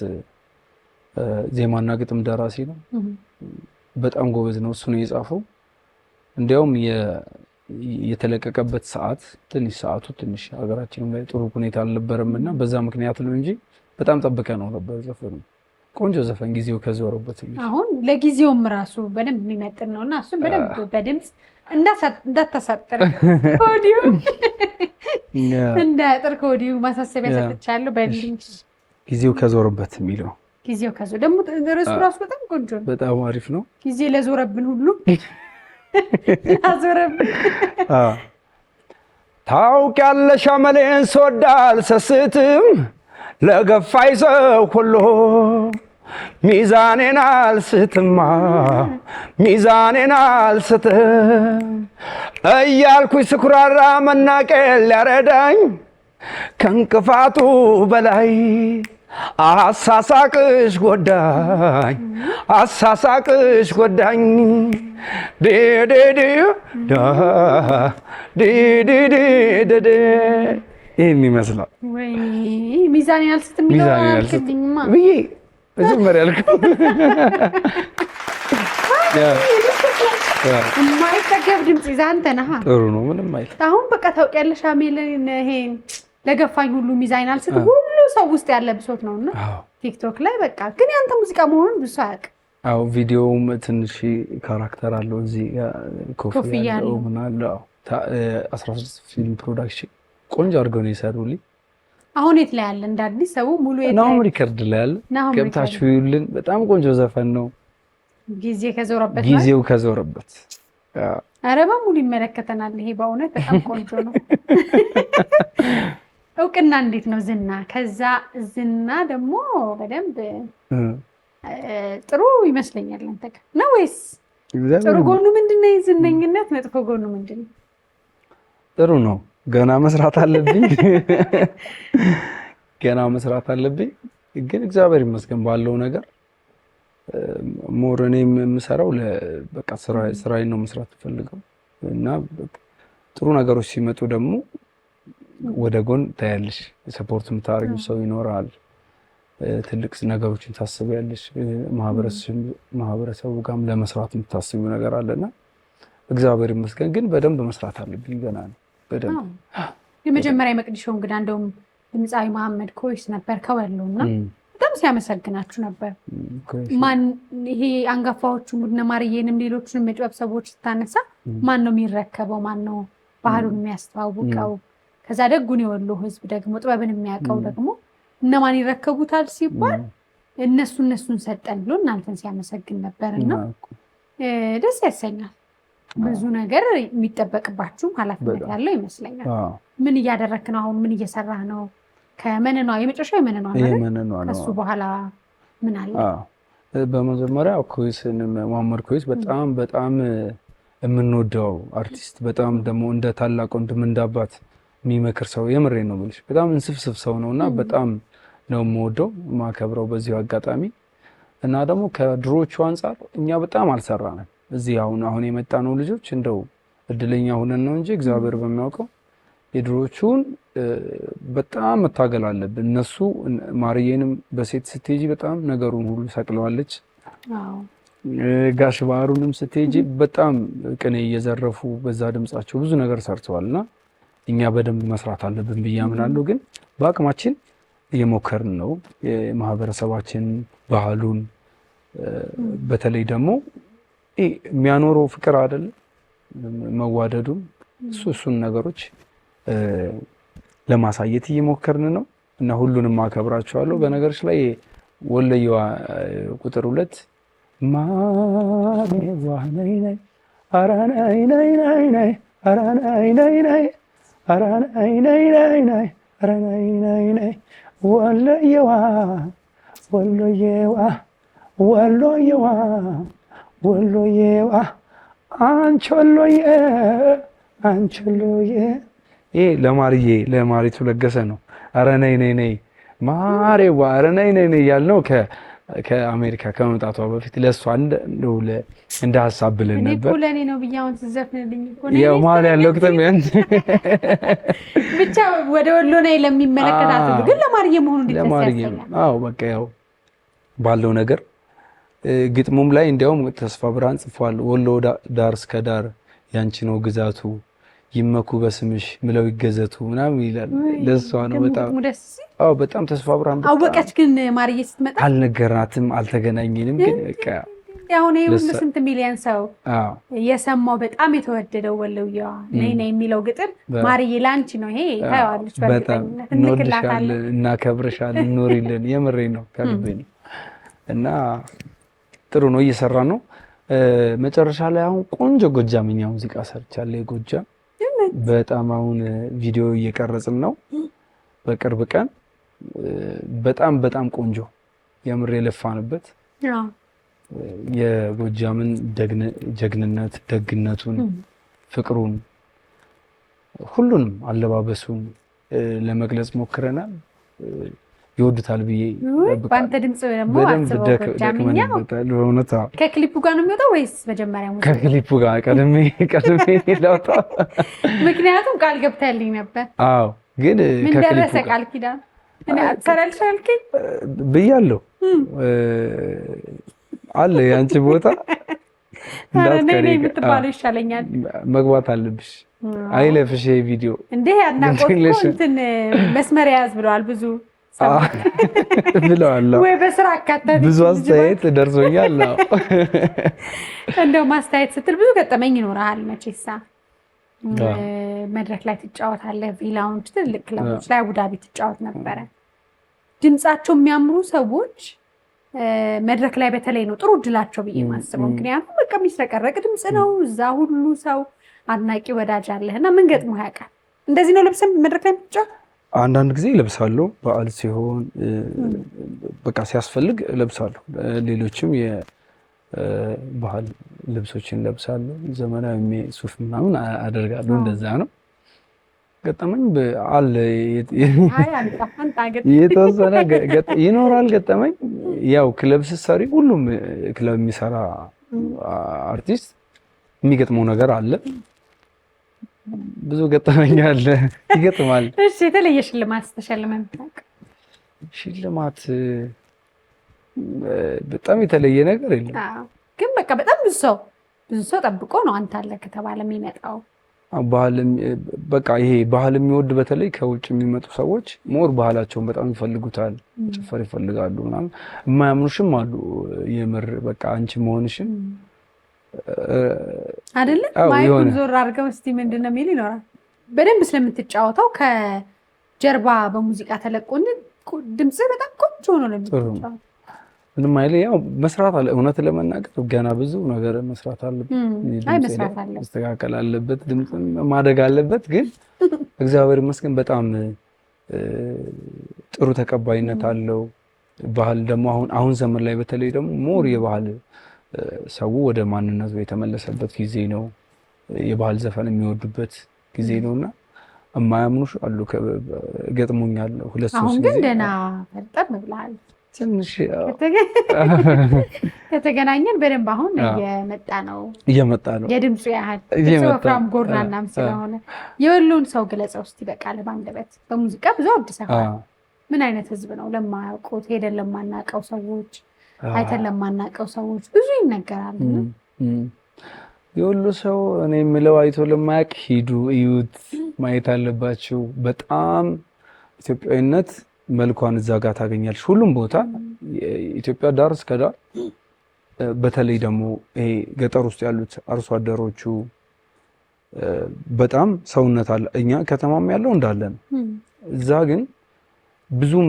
Speaker 1: ዜማና ግጥም ደራሲ ነው በጣም ጎበዝ ነው እሱ ነው የጻፈው እንዲያውም የተለቀቀበት ሰዓት ሰዓቱ ትንሽ ሀገራችን ላይ ጥሩ ሁኔታ አልነበረምና በዛ ምክንያት ነው እንጂ በጣም ጠብቀ ነው ነበር ዘፈኑ ቆንጆ ዘፈን ጊዜው ከዞረበት
Speaker 2: አሁን ለጊዜውም ራሱ በደንብ የሚመጥን ነውና እሱን በደንብ በድምጽ እንዳታሳጥር ኮዲው እንዳጥር ኮዲው ማሳሰቢያ ሰጥቻለሁ በሊንክ
Speaker 1: ጊዜው ከዞረበት የሚለው
Speaker 2: ጊዜው ከዞረ ደግሞ ራሱ በጣም ቆንጆ ነው በጣም
Speaker 1: አሪፍ ነው
Speaker 2: ጊዜ ለዞረብን ሁሉ አዞረብን
Speaker 1: ታውቂያለሽ አመሌን ስወዳል ሰስትም ለገፋይ ሰው ሁሉ ሚዛኔን አልስትም እያልኩኝ ስኩራራ መናቄል ሊያረዳኝ ከእንቅፋቱ በላይ አሳሳቅሽ ጎዳኝ ይህን ይመስላል
Speaker 2: ወይ ሚዛን ያልስትም ይላልከኝማ
Speaker 1: ብዬ መጀመሪያ ያልከው
Speaker 2: የማይጠገብ ድምፅ ይዘህ አንተ ነህ
Speaker 1: ጥሩ ነው ምንም አይል
Speaker 2: አሁን በቃ ታውቂያለሽ አሜልን ይሄን ለገፋኝ ሁሉ ሚዛን አልስትም ሁሉ ሰው ውስጥ ያለ ብሶት ነውና ቲክቶክ ላይ በቃ ግን ያንተ ሙዚቃ መሆኑን ብዙ አያውቅ
Speaker 1: አዎ ቪዲዮውም ትንሽ ካራክተር አለው እዚህ ኮፍያ ያለው ምናለው 16 ፊልም ፕሮዳክሽን ቆንጆ አድርገው ነው የሰሩልኝ
Speaker 2: አሁን የት ላይ ያለ እንደ አዲስ ሰው ሙሉ የት ላይ
Speaker 1: ነው ሪከርድ ላይ ያለ ገብታችሁ ይሉልን በጣም ቆንጆ ዘፈን ነው ጊዜው ከዞረበት
Speaker 2: አረባ ሙሉ ይመለከተናል ይሄ በእውነት በጣም ቆንጆ ነው እውቅና እንዴት ነው ዝና ከዛ ዝና ደግሞ በደንብ ጥሩ ይመስለኛል አንተ ነው ወይስ ጥሩ ጎኑ ምንድነው ዝነኝነት መጥፎ ጎኑ ምንድነው
Speaker 1: ጥሩ ነው ገና መስራት አለብኝ ግን እግዚአብሔር ይመስገን ባለው ነገር ሞር እኔም የምሰራው በቃ ስራዬን ነው መስራት ፈልገው እና ጥሩ ነገሮች ሲመጡ ደግሞ ወደ ጎን ታያለሽ ሰፖርት የምታደርጊው ሰው ይኖራል ትልቅ ነገሮችን ታስቢያለሽ ማህበረሰቡ ጋርም ለመስራት የምታስቢው ነገር አለና እግዚአብሔር ይመስገን ግን በደንብ መስራት አለብኝ ገና ነው በደንብ
Speaker 2: የመጀመሪያ መቅዲሾ እንግዳ እንደውም ድምፃዊ መሐመድ ኮይስ ነበር ከወሎና በጣም ሲያመሰግናችሁ ነበር ማን ይሄ አንጋፋዎቹ ሙድነ ማርዬንም ሌሎችንም የጥበብ ሰዎች ስታነሳ ማን ነው የሚረከበው ማን ነው ባህሉን የሚያስተዋውቀው ከዛ ደጉን የወሎ ህዝብ ደግሞ ጥበብን የሚያውቀው ደግሞ እነማን ይረከቡታል ሲባል እነሱን ሰጠን ብሎ እናንተን ሲያመሰግን ነበርና ደስ ያሰኛል ብዙ ነገር የሚጠበቅባችሁ ኃላፊነት ያለው ይመስለኛል ምን እያደረክ ነው አሁን ምን እየሰራህ ነው ከመነኗ የመጨረሻው የመነኗ ማለት እሱ በኋላ ምን አለ
Speaker 1: በመጀመሪያ ኮይስን መሐመድ ኮይስ በጣም የምንወደው አርቲስት በጣም ደግሞ እንደ ታላቅ ወንድም እንዳባት የሚመክር ሰው የምሬ ነው ብልሽ በጣም እንስፍስፍ ሰው ነውና በጣም ነው የምወደው ማከብረው በዚሁ አጋጣሚ እና ደግሞ ከድሮቹ አንፃር እኛ በጣም አልሰራንም እዚህ አሁን የመጣ ነው ልጆች እንደው እድለኛ ሆነን ነው እንጂ እግዚአብሔር በሚያውቀው የድሮቹን በጣም መታገል አለብን እነሱ ማርዬንም በሴት ስትሄጂ በጣም ነገሩን ሁሉ ሰቅለዋለች ጋሽ ባህሩንም ስትሄጂ በጣም ቅኔ እየዘረፉ በዛ ድምጻቸው ብዙ ነገር ሰርተዋልና እኛ በደንብ መስራት አለብን ብዬ አምናለሁ ግን በአቅማችን እየሞከርን ነው የማህበረሰባችን ባህሉን በተለይ ደግሞ የሚያኖረው ፍቅር አይደል መዋደዱን እሱን ነገሮች ለማሳየት እየሞከርን ነው እና ሁሉንም አከብራቸዋለሁ በነገርሽ ላይ ወለየዋ ቁጥር 2 ማሬዋ ነይ ነይ አራናይ ነይ ነይ ነይ አራናይ ነይ ነይ አራናይ ነይ ነይ ነይ አራናይ ነይ ነይ ወለየዋ ወሎዬዋ ወሎዬዋ አንቺ ወሎዬ አንቺ ወሎዬ። ይሄ ለማሪቱ ለገሰ ነው። ኧረ ነይ ነይ ነይ ማሬዋ ኧረ ነይ ነይ ነይ ያልነው ከአሜሪካ ከመምጣቷ በፊት ለእሷ እንደ ሀሳብ ብለን ነበር።
Speaker 2: ለእኔ ነው ብዬ አሁን ትዘፍንልኝ
Speaker 1: ያው መሀል ያለው ከተማ
Speaker 2: ብቻ ወደ ወሎ ነይ ለሚመለከታት ሁሉ ግን ለማርዬ መሆኑ እንዴት ያሰኛል?
Speaker 1: አዎ በቃ ያው ባለው ነገር ግጥሙም ላይ እንዲያውም ተስፋ ብርሃን ጽፏል። ወሎ ዳር እስከ ዳር ያንቺ ነው ግዛቱ ይመኩ በስምሽ ምለው ይገዘቱ ምናምን ይላል። ለሷ ነው በጣም አዎ በጣም ተስፋ ብርሃን
Speaker 2: አወቀች። ግን ማርዬ ስትመጣ
Speaker 1: አልነገራትም፣ አልተገናኘንም። ግን በቃ
Speaker 2: አሁን ይሄ ሁሉ ስንት ሚሊዮን ሰው የሰማው በጣም የተወደደው ወሎዬዋ ነይ ነይ የሚለው ግጥም ማርዬ ላንቺ ነው። ይሄ ታያዋለች።
Speaker 1: በጣም እንወድሻለን፣ እናከብርሻለን፣ ኖሪልን። የምሬ ነው ከልቤ ነው። እና ጥሩ ነው እየሰራ ነው። መጨረሻ ላይ አሁን ቆንጆ ጎጃምኛ ሙዚቃ ሰርቻለሁ። የጎጃም በጣም አሁን ቪዲዮ እየቀረጽን ነው። በቅርብ ቀን በጣም ቆንጆ የምር የለፋንበት የጎጃምን ጀግንነት፣ ደግነቱን፣ ፍቅሩን፣ ሁሉንም አለባበሱን ለመግለጽ ሞክረናል። ይወዱታል ብዬ
Speaker 2: በአንተ ድምጽ ደግሞ አስበው ጎጃምኛ
Speaker 1: በእውነት
Speaker 2: ከክሊፑ ጋር ነው የሚወጣው ወይስ መጀመሪያ ሙዚቃ?
Speaker 1: ከክሊፑ ጋር ቀድሜ ላውጣ።
Speaker 2: ምክንያቱም ቃል ገብተህልኝ ነበር።
Speaker 1: አዎ ግን
Speaker 2: ምን ደረሰ ቃል ኪዳን? እኔ አትሰራልሽ አልከኝ
Speaker 1: ብያለሁ። አለ ያንቺ ቦታ
Speaker 2: እንዳትቀሪ የምትባለው ይሻለኛል።
Speaker 1: መግባት አለብሽ። አይለፍሽ ቪዲዮ
Speaker 2: እንዴ አናቆት እንትን መስመር ያዝ ብለዋል ብዙ
Speaker 1: ብለዋል።
Speaker 2: ወይ በስራ አካታች
Speaker 1: ብዙ አስተያየት ደርሶኛል። ነው
Speaker 2: እንደው ማስተያየት ስትል ብዙ ገጠመኝ ይኖርሃል መቼሳ። መድረክ ላይ ትጫወታለህ፣ ቪላውንጅ፣ ትልቅ ክለቦች ላይ አቡዳቢ ትጫወት ነበረ። ድምጻቸው የሚያምሩ ሰዎች መድረክ ላይ በተለይ ነው ጥሩ እድላቸው ብዬ ማስበው። ምክንያቱም በቃ የሚስረቀረቅ ድምፅ ነው። እዛ ሁሉ ሰው አድናቂ ወዳጅ አለህና ምን ገጥሞ ያውቃል? እንደዚህ ነው ለብሰን መድረክ ላይ የምትጫወት?
Speaker 1: አንዳንድ ጊዜ ለብሳለሁ፣ በዓል ሲሆን በቃ ሲያስፈልግ ለብሳለሁ። ሌሎችም የባህል ልብሶችን ለብሳለሁ። ዘመናዊ ሱፍ ምናምን አደርጋለሁ። እንደዛ ነው። ገጠመኝ አለ የተወሰነ ይኖራል ገጠመኝ። ያው ክለብ ስትሰሪ ሁሉም ክለብ የሚሰራ አርቲስት የሚገጥመው ነገር አለ። ብዙ ገጠመኝ አለ፣ ይገጥማል።
Speaker 2: እሺ የተለየ ሽልማት ተሸልመን ታውቅ?
Speaker 1: ሽልማት በጣም የተለየ ነገር የለም።
Speaker 2: ግን በቃ በጣም ብዙ ሰው ጠብቆ ነው አንተ አለ ከተባለ የሚመጣው።
Speaker 1: በቃ ይሄ ባህል የሚወድ በተለይ ከውጭ የሚመጡ ሰዎች ሞር ባህላቸውን በጣም ይፈልጉታል፣ ጭፈር ይፈልጋሉ ምናምን። የማያምኑሽም አሉ የምር በቃ አንቺ መሆንሽን
Speaker 2: አይደለም ማይኩን ዞር አድርገው እስቲ ምንድን ነው የሚል ይኖራል። በደንብ ስለምትጫወተው ከጀርባ በሙዚቃ ተለቆን ድምጽ በጣም ቆንጆ ሆኖ ነው የሚጫወተው። ምንም አይለ ያው መስራት አለ። እውነት ለመናገር ገና ብዙ ነገር መስራት አለበት። መስተካከል አለበት፣ ድምጽ ማደግ አለበት። ግን እግዚአብሔር ይመስገን በጣም ጥሩ ተቀባይነት አለው። ባህል ደግሞ አሁን ዘመን ላይ በተለይ ደግሞ ሞር የባህል ሰው ወደ ማንነቱ የተመለሰበት ጊዜ ነው። የባህል ዘፈን የሚወዱበት ጊዜ ነውና የማያምኑሽ አሉ። ገጥሞኛል 2-3 ጊዜ። አሁን ግን ደህና ፈርጠም ብለሃል።
Speaker 1: ትንሽ
Speaker 2: ከተገናኘን በደንብ አሁን እየመጣ ነው። የድምፁ ያህል ወፍራም ጎርናናም ስለሆነ የወሎን ሰው ገለጸው እስቲ በቃል ባንደበት በሙዚቃ ብዙ አውድሰዋል። ምን አይነት ህዝብ ነው? ለማያውቁት ሄደን ለማናውቀው ሰዎች አይተን ለማናውቀው ሰዎች ብዙ ይነገራል።
Speaker 1: የወሎ ሰው እኔ የምለው አይቶ ለማያውቅ ሂዱ እዩት፣ ማየት አለባቸው። በጣም ኢትዮጵያዊነት መልኳን እዛ ጋር ታገኛለች። ሁሉም ቦታ ኢትዮጵያ ዳር እስከ ዳር፣ በተለይ ደግሞ ይሄ ገጠር ውስጥ ያሉት አርሶ አደሮቹ በጣም ሰውነት አለ። እኛ ከተማም ያለው እንዳለ ነው። እዛ ግን ብዙም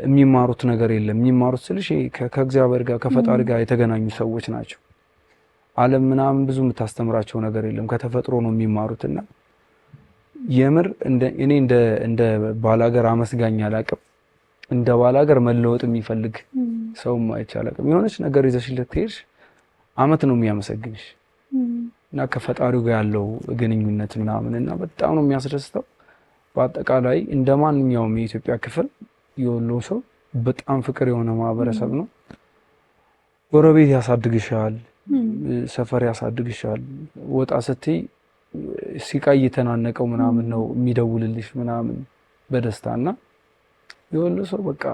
Speaker 1: የሚማሩት ነገር የለም። የሚማሩት ስልሽ ከእግዚአብሔር ጋር ከፈጣሪ ጋር የተገናኙ ሰዎች ናቸው። ዓለም ምናምን ብዙ የምታስተምራቸው ነገር የለም። ከተፈጥሮ ነው የሚማሩትና የምር እኔ እንደ ባላገር አመስጋኝ አላውቅም። እንደ ባላገር መለወጥ የሚፈልግ ሰውም አይቻልም የሆነች ነገር ይዘሽለት ትሄድሽ አመት ነው የሚያመሰግንሽ እና ከፈጣሪው ጋር ያለው ግንኙነት ምናምንና በጣም ነው የሚያስደስተው በአጠቃላይ እንደማንኛውም የኢትዮጵያ ክፍል የወሎ ሰው በጣም ፍቅር የሆነ ማህበረሰብ ነው ጎረቤት ያሳድግሻል ሰፈር ያሳድግሻል ወጣ ስትይ ሲቃይ ተናነቀው ምናምን ነው የሚደውልልሽ ምናምን በደስታና የወሎ ሰው በቃ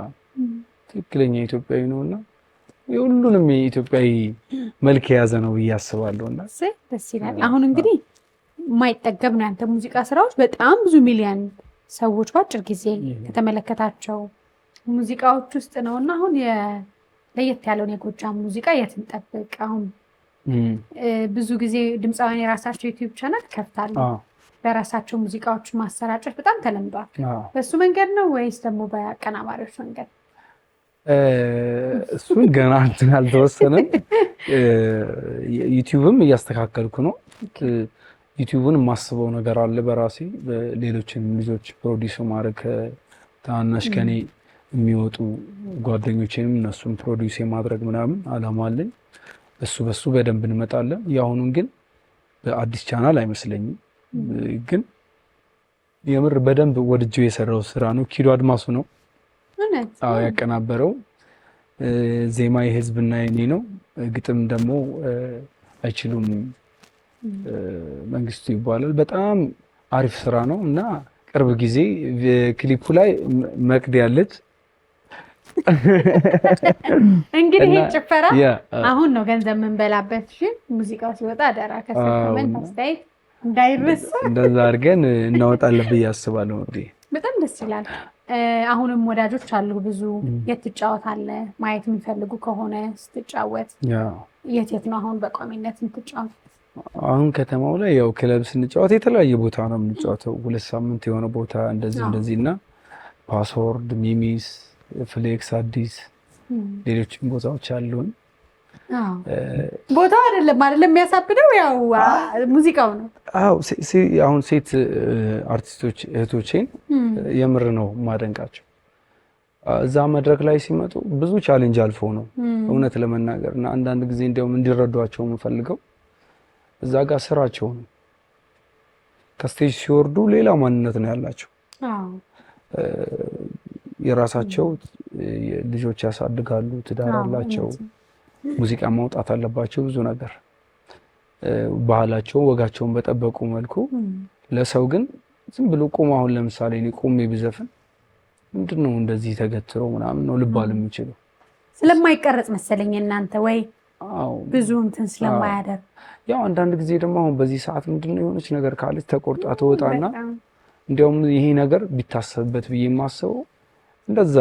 Speaker 1: ትክክለኛ ኢትዮጵያዊ ነውና የሁሉንም የኢትዮጵያዊ መልክ የያዘ ነው ያስባለውና
Speaker 2: ደስ ይላል አሁን እንግዲህ ማይጠገብ ነው አንተ ሙዚቃ ስራዎች በጣም ብዙ ሚሊዮን ሰዎች ባጭር ጊዜ ከተመለከታቸው ሙዚቃዎች ውስጥ ነውና አሁን ለየት ያለውን የጎጃም ሙዚቃ የትንጠብቅ አሁን ብዙ ጊዜ ድምፃውያን የራሳቸው ዩቲዩብ ቻናል ከፍታሉ በራሳቸው ሙዚቃዎች ማሰራጨት በጣም ተለምዷል በሱ መንገድ ነው ወይስ ደግሞ በአቀናባሪዎች መንገድ
Speaker 1: እሱን ገና አልተወሰነም ዩቲዩብም እያስተካከልኩ ነው ዩቲዩብን ማስበው ነገር አለ በራሴ ሌሎችን ልጆች ፕሮዲዩስ ማድረግ ታናሽ ከኔ የሚወጡ ጓደኞቼንም እነሱን ፕሮዲዩስ ማድረግ ምናምን አላማ አለኝ በሱ በደንብ እንመጣለን ያሁኑን ግን በአዲስ ቻናል አይመስለኝም ግን የምር በደንብ ወድጄው የሰራው ስራ ነው ኪዶ አድማሱ ነው አዎ ያቀናበረው ዜማ የህዝብና የኔ ነው ግጥም ደግሞ አይችሉም መንግስቱ ይባላል በጣም አሪፍ ስራ ነው እና ቅርብ ጊዜ ክሊፑ ላይ መቅድ ያለች
Speaker 2: እንግዲህ ጭፈራ አሁን ነው ገንዘብ መንበላበት እሺ ሙዚቃው ሲወጣ አደራ ከሰከመን አስተያየት እንዳይረሳ
Speaker 1: እንደዛ አድርገን እናወጣለን ብዬ አስባለሁ
Speaker 2: በጣም ደስ ይላል አሁንም ወዳጆች አሉ ብዙ የትጫወታለህ ማየት የሚፈልጉ ከሆነ ስትጫወት የት ነው አሁን በቋሚነት የምትጫወት
Speaker 1: አሁን ከተማው ላይ ያው ክለብ ስንጫወት የተለያየ ቦታ ነው የምንጫወተው 2 ሳምንት የሆነ ቦታ እንደዚህና ፓስወርድ ሚሚስ ፍሌክስ አዲስ ሌሎችም ቦታዎች አሉን
Speaker 2: ቦታው አይደለም የሚያሳብደው ያው ሙዚቃው ነው
Speaker 1: አሁን ሴት አርቲስቶች እህቶቼን የምር ነው ማደንቃቸው እዛ መድረክ ላይ ሲመጡ ብዙ ቻሌንጅ አልፎ ነው እውነት ለመናገርና አንዳንድ ጊዜ እንደውም እንዲረዷቸው የምፈልገው እዛ ጋር ስራቸው ነው ከስቴጅ ሲወርዱ ሌላ ማንነት ነው ያላቸው የራሳቸው ልጆች ያሳድጋሉ ትዳር አላቸው ሙዚቃ ማውጣት አለባቸው ብዙ ነገር ባህላቸው ወጋቸውን በጠበቁ መልኩ ለሰው ግን ዝም ብሎ ቆም አሁን ለምሳሌ እኔ ቆሜ ብዘፍን ምንድነው እንደዚህ ተገትረው ምናምን ነው ልባል የሚችለው
Speaker 2: ስለማይቀረጽ መሰለኝ እናንተ ወይ ብዙ እንትን ስለማያደር
Speaker 1: ያው አንዳንድ ጊዜ ደግሞ አሁን በዚህ ሰዓት ምንድነው የሆነች ነገር ካለች ተቆርጣ ተወጣና እንዲያውም ይሄ ነገር ቢታሰብበት ብዬ የማስበው እንደዛ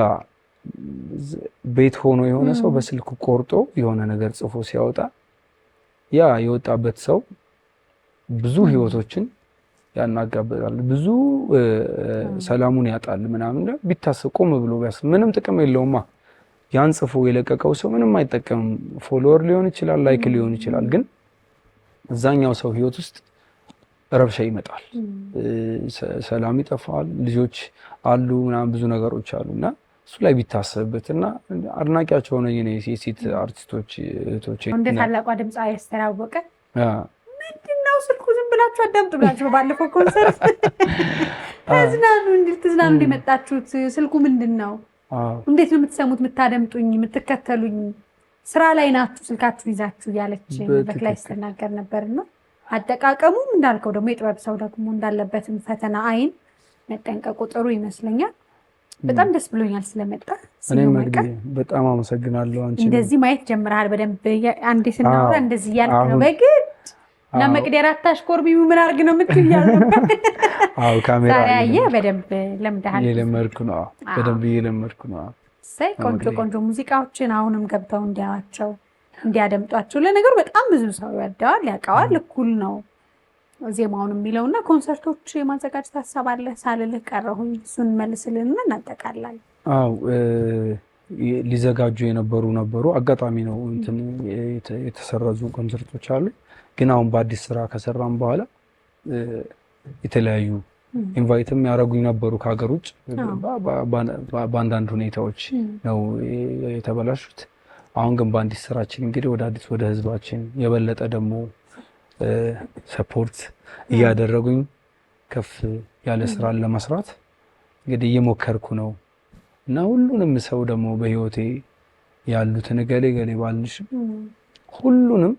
Speaker 1: ቤት ሆኖ የሆነ ሰው በስልክ ቆርጦ የሆነ ነገር ጽፎ ሲያወጣ ያ የወጣበት ሰው ብዙ ህይወቶችን ያናጋበታል ብዙ ሰላሙን ያጣል ምናምን ቢታሰብ ቆም ብሎ ቢያስ ምንም ጥቅም የለውማ ያን ጽፎ የለቀቀው ሰው ምንም አይጠቀምም ፎሎወር ሊሆን ይችላል ላይክ ሊሆን ይችላል ግን እዛኛው ሰው ህይወት ውስጥ ረብሻ ይመጣል ሰላም ይጠፋል ልጆች አሉ ምናምን ብዙ ነገሮች አሉና እሱ ላይ ቢታሰብበትና አድናቂያቸው ነው የሴት አርቲስቶች እህቶቼ
Speaker 2: እንደ ታላቋ ድምጻዊ ያስተራወቀ ምንድነው ስልኩ ዝም ብላችሁ አዳምጡ ብላችሁ ባለፈው ኮንሰርት ተዝናኑ እንዲመጣችሁት ስልኩ ምንድነው እንዴት ነው የምትሰሙት የምታደምጡኝ የምትከተሉኝ ስራ ላይ ናችሁ ስልካችሁ ይዛችሁ ያለች በክላስ ተናገር ነበርና አጠቃቀሙም እንዳልከው ደግሞ የጥበብ ሰው ደግሞ እንዳለበትም ፈተና አይን መጠንቀቁ ጥሩ ይመስለኛል በጣም ደስ ብሎኛል ስለመጣ
Speaker 1: እኔም በጣም አመሰግናለሁ አንቺ
Speaker 2: እንደዚህ ማየት ጀምራል በደንብ አንዴ ስናወራ እንደዚህ ያልክ ነው በግድ ለመቅደር አታሽኮርቢ ምን አርግ ነው የምትያዝ
Speaker 1: አው ካሜራ
Speaker 2: ታያየ በደንብ ለምዳሃል
Speaker 1: የለመርኩ ነው በደንብ የለመርኩ ነው
Speaker 2: ሳይ ቆንጆ ሙዚቃዎችን አሁንም ገብተው እንዲያዋቸው እንዲያደምጧቸው ለነገሩ በጣም ብዙ ሰው ይወዳዋል ያውቃዋል እኩል ነው ዜማውን የሚለውና ኮንሰርቶች የማዘጋጀት ሐሳብ አለ ሳልልህ ቀረሁኝ እሱን መልስልንና እናጠቃላለን
Speaker 1: አው ሊዘጋጁ የነበሩ አጋጣሚ ነው እንትን የተሰረዙ ኮንሰርቶች አሉ ግን አሁን በአዲስ ስራ ከሰራም በኋላ የተለያዩ ኢንቫይትም ያደረጉኝ ነበሩ ከሀገር ውጭ በአንዳንድ ሁኔታዎች ነው የተበላሹት። አሁን ግን በአዲስ ስራችን እንግዲህ ወደ ህዝባችን የበለጠ ደግሞ ሰፖርት እያደረጉኝ ከፍ ያለ ስራን ለመስራት እንግዲህ እየሞከርኩ ነው እና ሁሉንም ሰው ደግሞ በህይወቴ ያሉትን ገሌ ባልንሽ ሁሉንም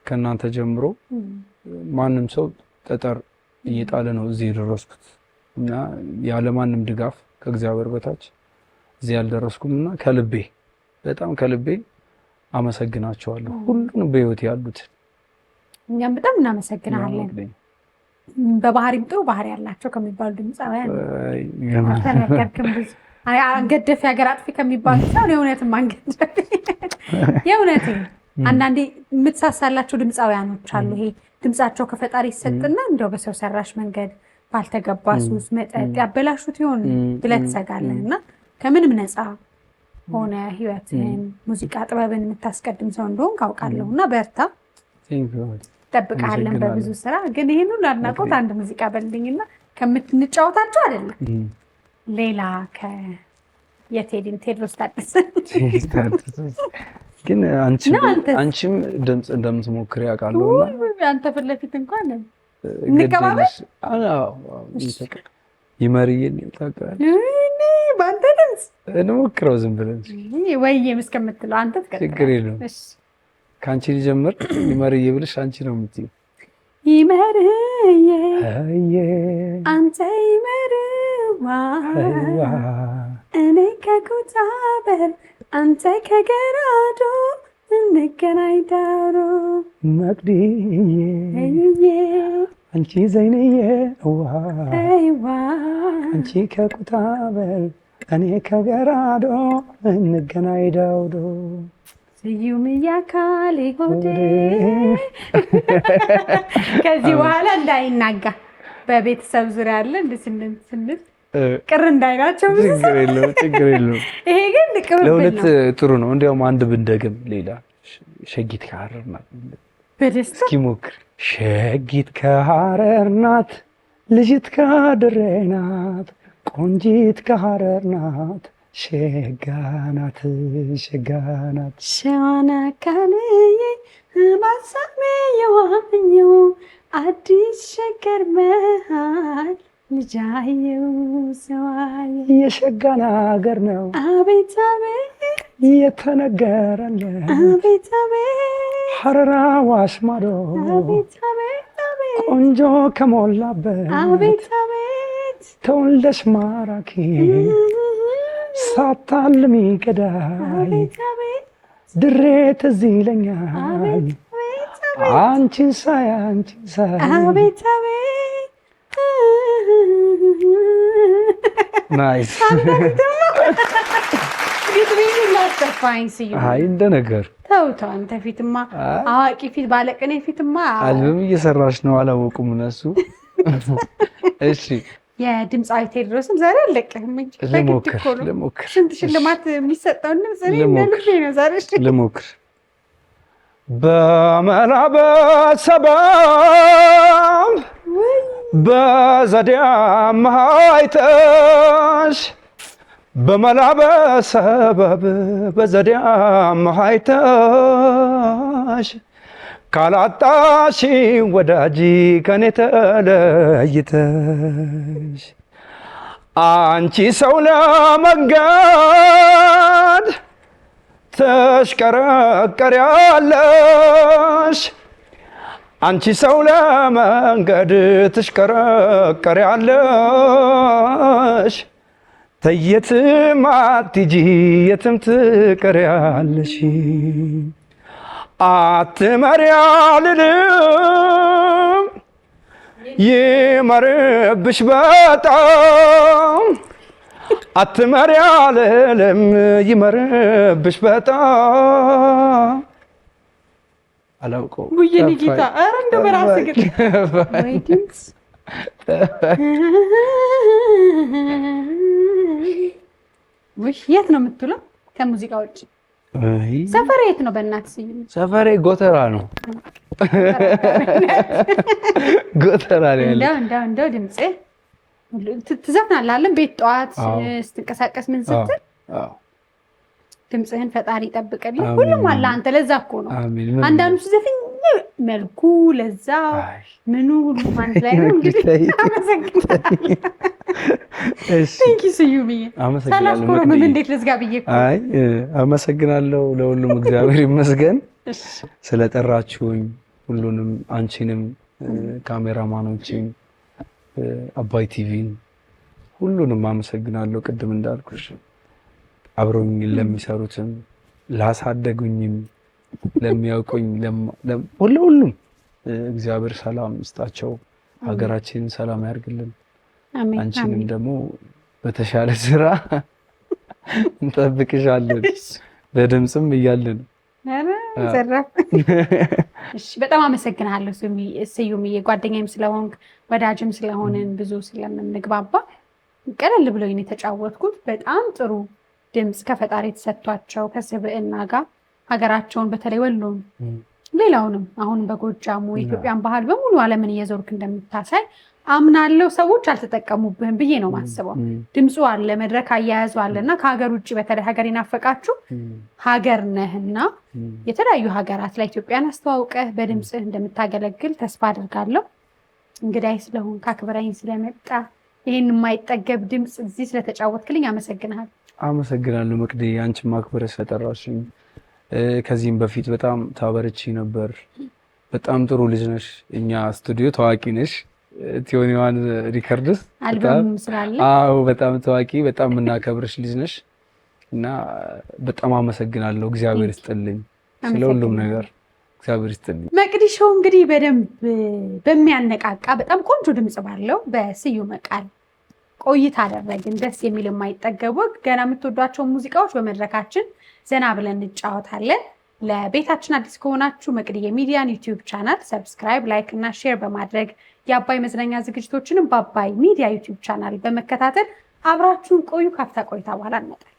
Speaker 1: ከእናንተ ጀምሮ ማንም ሰው ጠጠር እየጣለ ነው እዚህ የደረስኩት እና ያለ ማንም ድጋፍ ከእግዚአብሔር በታች እዚህ ያልደረስኩም እና በጣም ከልቤ አመሰግናቸዋለሁ ሁሉንም በህይወቴ ያሉት።
Speaker 2: እኛም በጣም እናመሰግናለን። በባህሪም ጥሩ ባህሪ ያላቸው ከሚባሉ ድምፃውያን ተነገርክም ብዙ አንገደፊ ሀገር አጥፊ ከሚባሉ ሰው የእውነትም አንገደፊ የእውነትም አንዳንዴ የምትሳሳላቸው ድምፃውያኖች አሉ። ይሄ ድምፃቸው ከፈጣሪ ይሰጥና እንደው በሰው ሰራሽ መንገድ ባልተገባ ሱስ መጠጥ ያበላሹት ይሆን ብለህ ትሰጋለህ እና ከምንም ነፃ ሆነ ህይወትን ሙዚቃ ጥበብን የምታስቀድም ሰው እንደሆን ካውቃለሁ እና በርታ ጠብቃለን በብዙ ስራ። ግን ይሄን ሁሉ አድናቆት አንድ ሙዚቃ በልኝና ከምትንጫወታቸው አይደለም ሌላ ቴዎድሮስ ታደሰ ግን አንቺም ድምጽ እንደምትሞክሪ ያውቃለሁና አንተ ፊት ለፊት እንኳን እንቀባበል
Speaker 1: ይመርዬን ታውቃለህ
Speaker 2: በአንተ ድምጽ
Speaker 1: እንሞክረው ዝም ብለን
Speaker 2: ወይዬም እስከምትለው አንተ ትቀጥል።
Speaker 1: ችግር የለውም። ከአንቺ ልጀምር። ይመርዬ ብለሽ አንቺ ነው የምትይው።
Speaker 2: ይመርዬ አንተ ይመርዋ እኔ ከኩታበር አንተ ከገራዶ እንገናኝ ዳሮ
Speaker 1: መቅዲዬ አንቺ ዘይነዬ አንቺ ከኩታበር እኔ ከገራዶ እንገናኝ ዳውዶ
Speaker 2: ስዩም ያካሌ ሆዴ ከዚህ በኋላ እንዳይናጋ በቤተሰብ ዙሪያ ያለ ስንል ቅር እንዳይናቸው
Speaker 1: ችግር የለውም።
Speaker 2: ይሄ ግን ቅብብል ነው።
Speaker 1: ለሁለት ጥሩ ነው። እንዲያውም አንድ ብንደግም ሌላ ሸጊት ከሐረር ናት
Speaker 2: በደስታ
Speaker 1: እስኪ ሞክር። ሸጊት ከሐረር ናት ልጅት ከድሬ ናት ቆንጂት ከሐረር ናት ሸጋናት
Speaker 2: ሸዋና ካለዬ ማሳሜ የዋኘው አዲስ ሸገር መሃል ልጃየው ሰዋዬ
Speaker 1: የሸጋና ሀገር ነው
Speaker 2: አቤት አቤት
Speaker 1: የተነገረለት
Speaker 2: አቤት አቤት
Speaker 1: ሐረር አዋሽ ማዶ
Speaker 2: አቤት አቤት
Speaker 1: ቆንጆ ከሞላበት
Speaker 2: አቤት አቤት
Speaker 1: ተወልደሽ ማራኪ ሳታልሚ ገዳይ ድሬ ትዝ ይለኛል አንቺን ሳይ
Speaker 2: አቤት አቤት
Speaker 1: ናይስ አይ እንደ ነገር
Speaker 2: ተው አንተ ፊትማ አዋቂ ፊት ባለቅኔ ፊትማ
Speaker 1: አልበም እየሰራሽ ነው አላወቁም እነሱ። እሺ
Speaker 2: የድምፃዊ ቴዎድሮስም ዛሬ አለቀህም እንጂ
Speaker 1: ልሞክር
Speaker 2: ስንት ሽልማት የሚሰጠውን ዛሬ ለልቤ ነው ዛሬ
Speaker 1: ልሞክር። በመላ በሰበብ በዘዴ አማሃይተሽ በመላ በሰበብ በዘዴ አማሃይተሽ ካላጣሽ ወዳጅ ከኔ ተለይተሽ አንቺ ሰው ለመንገድ ተሽከረከሪያለሽ አንቺ ሰው ለመንገድ ተሽከረከሪያለሽ ተየትም አትሂጂ የትም ትቀሪያለሽ አትመሪ አልልም ይመርብሽ በጣም አትመሪ አልልም ይመርብሽ በጣም አላውቀውም
Speaker 2: ጉየኔ ጌታ ኧረ እንደው በራስህ ግን ወይ ድምፅ ውይ የት ነው የምትውለው ከሙዚቃ ውጭ? ሰፈር የት ነው? በእናትህ ስዩም
Speaker 1: ሰፈሬ ጎተራ ነው። ጎተራ ላይ
Speaker 2: እንደው ድምጽ ትዘፍናለህ ቤት ጠዋት ስትንቀሳቀስ ምን ስትል ድምጽህን ፈጣሪ ይጠብቅልህ። ሁሉም አለ አንተ ለዛ እኮ ነው አንዳንዱ ሲዘፍን መልኩ ለዛ ምኑ ሁሉም አንድ ላይ ነው። እንግዲህ አመሰግናለሁ። ቴንክ ዩ ስዩምዬ። ሳላስኮረም ምን እንዴት ልዝጋ ብዬ እኮ
Speaker 1: አይ አመሰግናለሁ ለሁሉም እግዚአብሔር ይመስገን ስለጠራችሁኝ ሁሉንም አንቺንም ካሜራማኖችን አባይ ቲቪን ሁሉንም አመሰግናለሁ። ቅድም እንዳልኩሽ አብሮኝ ለሚሰሩትም ላሳደጉኝም ለሚያውቁኝ ሁሉም እግዚአብሔር ሰላም ይስጣቸው፣ ሀገራችንን ሰላም ያርግልን። አንቺንም ደግሞ በተሻለ ስራ እንጠብቅሻለን በድምጽም እያለን።
Speaker 2: እሺ በጣም አመሰግናለሁ ስዩምዬ፣ ጓደኛዬም ስለሆንክ ወዳጅም ስለሆንን ብዙ ስለምንግባባ ቀለል ብሎኝ የተጫወትኩት በጣም ጥሩ ድምጽ ከፈጣሪ የተሰጥቷቸው ከስብዕና ጋር ሀገራቸውን በተለይ ወሎን ሌላውንም አሁን በጎጃሙ የኢትዮጵያን ባህል በሙሉ ዓለምን እየዞርክ እንደምታሳይ አምናለሁ። ሰዎች አልተጠቀሙብህም ብዬ ነው ማስበው። ድምፁ አለ፣ መድረክ አያያዙ አለና ከሀገር ውጭ በተለይ ሀገር ይናፈቃችሁ ሀገር ነህና የተለያዩ ሀገራት ላይ ኢትዮጵያን አስተዋውቀህ በድምፅህ እንደምታገለግል ተስፋ አድርጋለሁ። እንግዳይ ስለሆንክ አክብረኝ ስለመጣ ይህን የማይጠገብ ድምፅ እዚህ ስለተጫወትክልኝ አመሰግናለሁ።
Speaker 1: አመሰግናለሁ መቅዲ፣ አንቺን ማክበረሽ ስለጠራሽኝ። ከዚህም በፊት በጣም ታበረቺ ነበር። በጣም ጥሩ ልጅ ነሽ። እኛ ስቱዲዮ ታዋቂ ነሽ። ቲዮኒዋን ሪከርድስ
Speaker 2: አልበም ስላለ
Speaker 1: አዎ በጣም ታዋቂ በጣም የምናከብርሽ ልጅ ነሽ እና በጣም አመሰግናለሁ። እግዚአብሔር ይስጥልኝ ስለሁሉም ነገር እግዚአብሔር ይስጥልኝ።
Speaker 2: መቅዲ ሾው እንግዲህ በደንብ በሚያነቃቃ በጣም ቆንጆ ድምጽ ባለው በስዩም ቃል ቆይታ አደረግን። ደስ የሚል የማይጠገቡ ገና የምትወዷቸው ሙዚቃዎች በመድረካችን ዘና ብለን እንጫወታለን። ለቤታችን አዲስ ከሆናችሁ መቅዲ የሚዲያን ዩቲዩብ ቻናል ሰብስክራይብ፣ ላይክ እና ሼር በማድረግ የአባይ መዝናኛ ዝግጅቶችንም በአባይ ሚዲያ ዩቲዩብ ቻናል በመከታተል አብራችሁን ቆዩ። ካፍታ ቆይታ በኋላ እንመጣለን።